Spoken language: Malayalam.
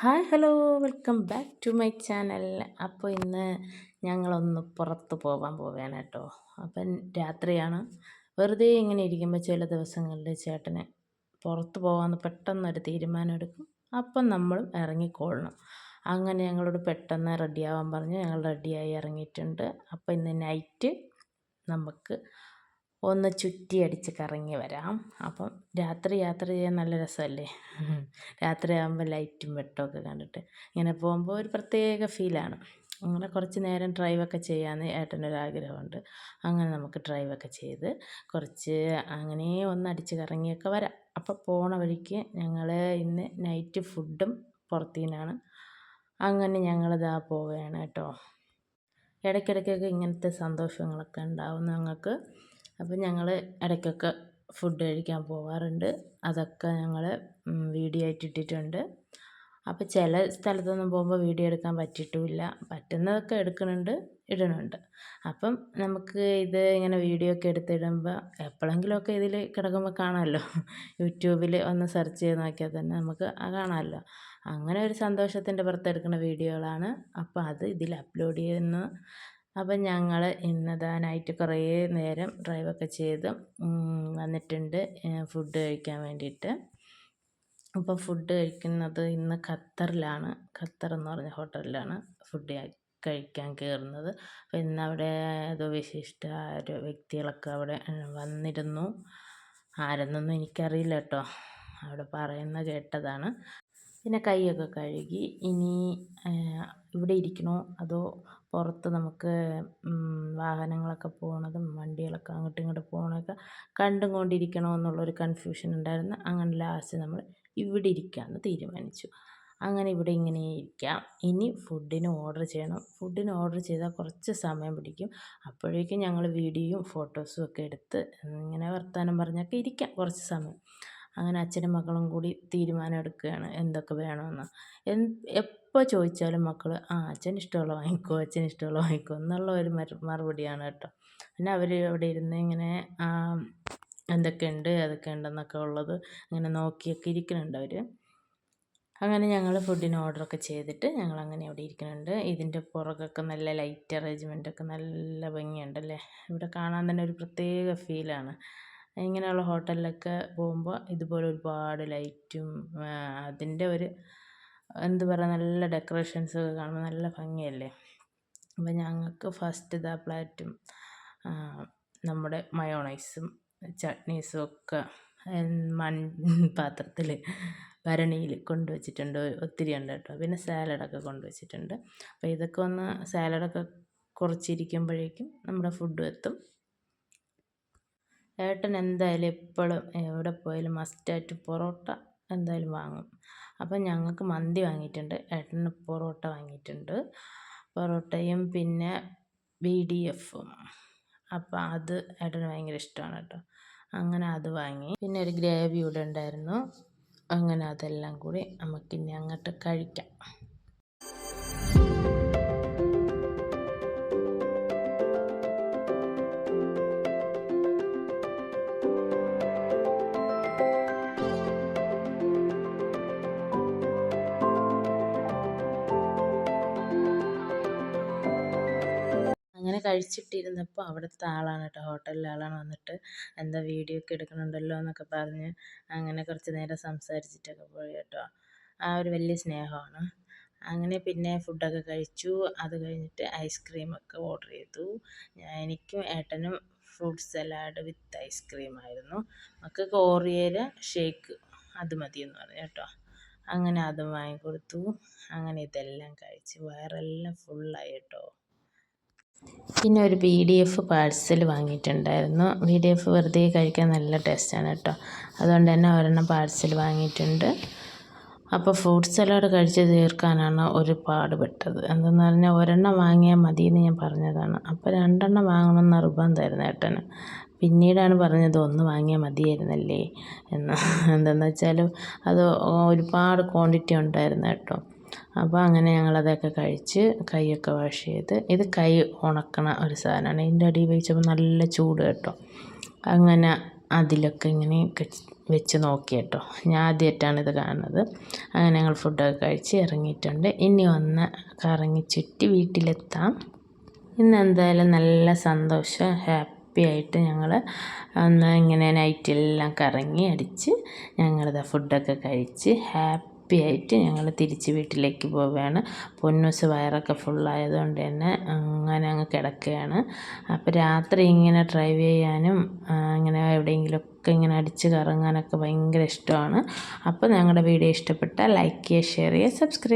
Hi hello welcome back to my channel. അപ്പോൾ ഇന്ന് ഞങ്ങളൊന്ന് പുറത്ത് പോകാൻ പോവുകയാണ് കേട്ടോ. അപ്പം രാത്രിയാണ്. വെറുതെ ഇങ്ങനെ ഇരിക്കുമ്പോൾ ചില ദിവസങ്ങളിൽ ചേട്ടന് പുറത്ത് പോകാമെന്ന് പെട്ടെന്നൊരു തീരുമാനം എടുക്കും. അപ്പം നമ്മളും ഇറങ്ങിക്കൊള്ളണം. അങ്ങനെ ഞങ്ങളോട് പെട്ടെന്ന് റെഡിയാവാൻ പറഞ്ഞ് ഞങ്ങൾ റെഡിയായി ഇറങ്ങിയിട്ടുണ്ട്. അപ്പോൾ ഇന്ന് നൈറ്റ് നമുക്ക് ഒന്ന് ചുറ്റി അടിച്ച് കറങ്ങി വരാം. അപ്പം രാത്രി യാത്ര ചെയ്യാൻ നല്ല രസമല്ലേ. രാത്രിയാകുമ്പോൾ ലൈറ്റും വെട്ടമൊക്കെ കണ്ടിട്ട് ഇങ്ങനെ പോകുമ്പോൾ ഒരു പ്രത്യേക ഫീലാണ്. അങ്ങനെ കുറച്ച് നേരം ഡ്രൈവൊക്കെ ചെയ്യാമെന്ന് ഏട്ടനൊരാഗ്രഹമുണ്ട്. അങ്ങനെ നമുക്ക് ഡ്രൈവൊക്കെ ചെയ്ത് കുറച്ച് അങ്ങനെ ഒന്ന് അടിച്ച് കറങ്ങിയൊക്കെ വരാം. അപ്പോൾ പോണ വഴിക്ക് ഞങ്ങൾ ഇന്ന് നൈറ്റ് ഫുഡും പുറത്തു നിന്നാണ്. അങ്ങനെ ഞങ്ങളിതാ പോവുകയാണ് കേട്ടോ. ഇടയ്ക്കിടയ്ക്കൊക്കെ ഇങ്ങനത്തെ സന്തോഷങ്ങളൊക്കെ ഉണ്ടാവും ഞങ്ങൾക്ക്. അപ്പം ഞങ്ങൾ ഇടയ്ക്കൊക്കെ ഫുഡ് കഴിക്കാൻ പോകാറുണ്ട്. അതൊക്കെ ഞങ്ങൾ വീഡിയോ ആയിട്ട് ഇട്ടിട്ടുണ്ട്. അപ്പോൾ ചില സ്ഥലത്തൊന്നും പോകുമ്പോൾ വീഡിയോ എടുക്കാൻ പറ്റിയിട്ടുമില്ല. പറ്റുന്നതൊക്കെ എടുക്കുന്നുണ്ട്, ഇടുന്നുണ്ട്. അപ്പം നമുക്ക് ഇത് ഇങ്ങനെ വീഡിയോ ഒക്കെ എടുത്തിടുമ്പോൾ എപ്പോഴെങ്കിലുമൊക്കെ ഇതിൽ കിടക്കുമ്പോൾ കാണാമല്ലോ. യൂട്യൂബിൽ ഒന്ന് സെർച്ച് ചെയ്ത് നോക്കിയാൽ തന്നെ നമുക്ക് കാണാമല്ലോ. അങ്ങനെ ഒരു സന്തോഷത്തിൻ്റെ പുറത്തെടുക്കുന്ന വീഡിയോകളാണ്. അപ്പോൾ അത് ഇതിൽ അപ്ലോഡ് ചെയ്യുന്നു. അപ്പം ഞങ്ങൾ ഇന്നതാനായിട്ട് കുറേ നേരം ഡ്രൈവൊക്കെ ചെയ്ത് വന്നിട്ടുണ്ട് ഫുഡ് കഴിക്കാൻ വേണ്ടിയിട്ട്. അപ്പോൾ ഫുഡ് കഴിക്കുന്നത് ഇന്ന് ഖത്തറിലാണ്. ഖത്തർ എന്ന് പറഞ്ഞ ഹോട്ടലിലാണ് ഫുഡ് കഴിക്കാൻ കയറുന്നത്. അപ്പോൾ ഇന്നവിടെ ഏതോ വിശിഷ്ട വ്യക്തികളൊക്കെ അവിടെ വന്നിരുന്നു. ആരെന്നൊന്നും എനിക്കറിയില്ല കേട്ടോ, അവിടെ പറയുന്ന കേട്ടതാണ്. പിന്നെ കൈയൊക്കെ കഴുകി ഇനി ഇവിടെ ഇരിക്കണോ അതോ പുറത്ത് നമുക്ക് വാഹനങ്ങളൊക്കെ പോണതും വണ്ടികളൊക്കെ അങ്ങോട്ടും ഇങ്ങോട്ടും പോകണതൊക്കെ കണ്ടും കൊണ്ടിരിക്കണോ എന്നുള്ളൊരു കൺഫ്യൂഷൻ ഉണ്ടായിരുന്നു. അങ്ങനെ ലാസ്റ്റ് നമ്മൾ ഇവിടെ ഇരിക്കാമെന്ന് തീരുമാനിച്ചു. അങ്ങനെ ഇവിടെ ഇങ്ങനെ ഇരിക്കാം. ഇനി ഫുഡിന് ഓർഡർ ചെയ്യണം. ഫുഡിന് ഓർഡർ ചെയ്താൽ കുറച്ച് സമയം പിടിക്കും. അപ്പോഴേക്കും ഞങ്ങൾ വീഡിയോയും ഫോട്ടോസും ഒക്കെ എടുത്ത് ഇങ്ങനെ വർത്തമാനം പറഞ്ഞൊക്കെ ഇരിക്കാം കുറച്ച് സമയം. അങ്ങനെ അച്ഛനും മക്കളും കൂടി തീരുമാനം എടുക്കുകയാണ് എന്തൊക്കെ വേണമെന്ന്. എപ്പോൾ ചോദിച്ചാലും മക്കൾ അച്ഛന് ഇഷ്ടമുള്ള വാങ്ങിക്കോ, അച്ഛന് ഇഷ്ടമുള്ള വാങ്ങിക്കോ എന്നുള്ള ഒരു മറുപടിയാണ് കേട്ടോ. പിന്നെ അവർ അവിടെ ഇരുന്ന് ഇങ്ങനെ എന്തൊക്കെയുണ്ട് അതൊക്കെ ഉണ്ടെന്നൊക്കെ ഉള്ളത് ഇങ്ങനെ നോക്കിയൊക്കെ ഇരിക്കുന്നുണ്ട് അവർ. അങ്ങനെ ഞങ്ങൾ ഫുഡിന് ഓർഡറൊക്കെ ചെയ്തിട്ട് ഞങ്ങൾ അങ്ങനെ അവിടെ ഇരിക്കുന്നുണ്ട്. ഇതിൻ്റെ പുറകൊക്കെ നല്ല ലൈറ്റ് അറേഞ്ച്മെൻറ്റൊക്കെ നല്ല ഭംഗിയുണ്ടല്ലേ. ഇവിടെ കാണാൻ തന്നെ ഒരു പ്രത്യേക ഫീലാണ്. ഇങ്ങനെയുള്ള ഹോട്ടലിലൊക്കെ പോകുമ്പോൾ ഇതുപോലെ ഒരുപാട് ലൈറ്റും അതിൻ്റെ ഒരു എന്ത് പറയുക നല്ല ഡെക്കറേഷൻസൊക്കെ കാണുമ്പോൾ നല്ല ഭംഗിയല്ലേ. അപ്പോൾ ഞങ്ങൾക്ക് ഫസ്റ്റ് ഇതാ പ്ലേറ്റും നമ്മുടെ മയോണൈസും ചട്നീസും ഒക്കെ പാത്രത്തിൽ ഭരണിയിൽ കൊണ്ടുവച്ചിട്ടുണ്ട്. ഒത്തിരി ഉണ്ട് കേട്ടോ. പിന്നെ സാലഡൊക്കെ കൊണ്ടുവച്ചിട്ടുണ്ട്. അപ്പോൾ ഇതൊക്കെ ഒന്ന് സാലഡൊക്കെ കുറച്ചിരിക്കുമ്പോഴേക്കും നമ്മുടെ ഫുഡും എത്തും. ഏട്ടൻ എന്തായാലും എപ്പോഴും എവിടെ പോയാലും മസ്റ്റായിട്ട് പൊറോട്ട എന്തായാലും വാങ്ങും. അപ്പം ഞങ്ങൾക്ക് മന്തി വാങ്ങിയിട്ടുണ്ട്, ഏട്ടന് പൊറോട്ട വാങ്ങിയിട്ടുണ്ട്. പൊറോട്ടയും പിന്നെ BDFും. അപ്പം അത് ഏട്ടന് ഭയങ്കര ഇഷ്ടമാണ് കേട്ടോ. അങ്ങനെ അത് വാങ്ങി. പിന്നെ ഒരു ഗ്രേവി ഇവിടെ ഉണ്ടായിരുന്നു. അങ്ങനെ അതെല്ലാം കൂടി നമുക്കിനി അങ്ങോട്ട് കഴിക്കാം. അങ്ങനെ കഴിച്ചിട്ടിരുന്നപ്പോൾ അവിടുത്തെ ആളാണ് കേട്ടോ, ഹോട്ടലിലെ ആളാണ് വന്നിട്ട് എന്താ വീഡിയോ ഒക്കെ എടുക്കണുണ്ടല്ലോ എന്നൊക്കെ പറഞ്ഞ് അങ്ങനെ കുറച്ച് നേരം സംസാരിച്ചിട്ടൊക്കെ പോയി കേട്ടോ. ആ ഒരു വലിയ സ്നേഹമാണ്. അങ്ങനെ പിന്നെ ഫുഡൊക്കെ കഴിച്ചു. അത് കഴിഞ്ഞിട്ട് ഐസ്ക്രീമൊക്കെ ഓർഡർ ചെയ്തു. എനിക്കും ഏട്ടനും ഫ്രൂട്ട് സലാഡ് വിത്ത് ഐസ്ക്രീമായിരുന്നു. മക്കൾക്ക് ഓറിയയിൽ ഷേക്ക് അത് മതിയെന്ന് പറഞ്ഞു കേട്ടോ. അങ്ങനെ അതും വാങ്ങിക്കൊടുത്തു. അങ്ങനെ ഇതെല്ലാം കഴിച്ച് വയറെല്ലാം ഫുള്ളായി കേട്ടോ. പിന്നെ ഒരു BDF പാഴ്സൽ വാങ്ങിയിട്ടുണ്ടായിരുന്നു. BDF വെറുതെ കഴിക്കാൻ നല്ല ടേസ്റ്റാണ് കേട്ടോ. അതുകൊണ്ട് തന്നെ ഒരെണ്ണം പാഴ്സൽ വാങ്ങിയിട്ടുണ്ട്. അപ്പോൾ ഫ്രൂട്ട് സലാഡ് കഴിച്ച് തീർക്കാനാണ് ഒരു പാടുപെട്ടത്. എന്തെന്ന് പറഞ്ഞാൽ ഒരെണ്ണം വാങ്ങിയാൽ മതിയെന്ന് ഞാൻ പറഞ്ഞതാണ്. അപ്പോൾ 2 വാങ്ങണം നിർബന്ധമായിരുന്നു ഏട്ടന്. പിന്നീടാണ് പറഞ്ഞത് 1 വാങ്ങിയാൽ മതിയായിരുന്നല്ലേ എന്ന്. എന്തെന്ന് വെച്ചാൽ അത് ഒരുപാട് ക്വാണ്ടിറ്റി ഉണ്ടായിരുന്നു കേട്ടോ. അപ്പോൾ അങ്ങനെ ഞങ്ങളതൊക്കെ കഴിച്ച് കൈയൊക്കെ വാഷ് ചെയ്ത്, ഇത് കൈ ഉണക്കണ ഒരു സാധനമാണ്. ഇതിൻ്റെ അടിയിൽ വെച്ചപ്പോൾ നല്ല ചൂട് കേട്ടോ. അങ്ങനെ അതിലൊക്കെ ഇങ്ങനെ വെച്ച് നോക്കി കേട്ടോ. ഞാൻ ആദ്യമായിട്ടാണ് ഇത് കാണുന്നത്. അങ്ങനെ ഞങ്ങൾ ഫുഡൊക്കെ കഴിച്ച് ഇറങ്ങിയിട്ടുണ്ട്. ഇനി ഒന്ന് കറങ്ങി ചുറ്റി വീട്ടിലെത്താം. ഇന്ന് എന്തായാലും നല്ല സന്തോഷം, ഹാപ്പി ആയിട്ട് ഞങ്ങൾ അന്ന് ഇങ്ങനെ നൈറ്റെല്ലാം കറങ്ങി അടിച്ച് ഞങ്ങളിതാ ഫുഡൊക്കെ കഴിച്ച് ഹാപ്പി ആയിട്ട് ഞങ്ങൾ തിരിച്ച് വീട്ടിലേക്ക് പോവുകയാണ്. പൊന്നൂസ് വയറൊക്കെ ഫുള്ളായതുകൊണ്ട് തന്നെ അങ്ങനെ അങ്ങ് കിടക്കുകയാണ്. അപ്പോൾ രാത്രി ഇങ്ങനെ ഡ്രൈവ് ചെയ്യാനും ഇങ്ങനെ എവിടെയെങ്കിലുമൊക്കെ ഇങ്ങനെ അടിച്ച് കറങ്ങാനൊക്കെ ഭയങ്കര ഇഷ്ടമാണ്. അപ്പോൾ ഞങ്ങളുടെ വീഡിയോ ഇഷ്ടപ്പെട്ടാൽ ലൈക്ക് ചെയ്യുക, ഷെയർ ചെയ്യുക, സബ്സ്ക്രൈബ്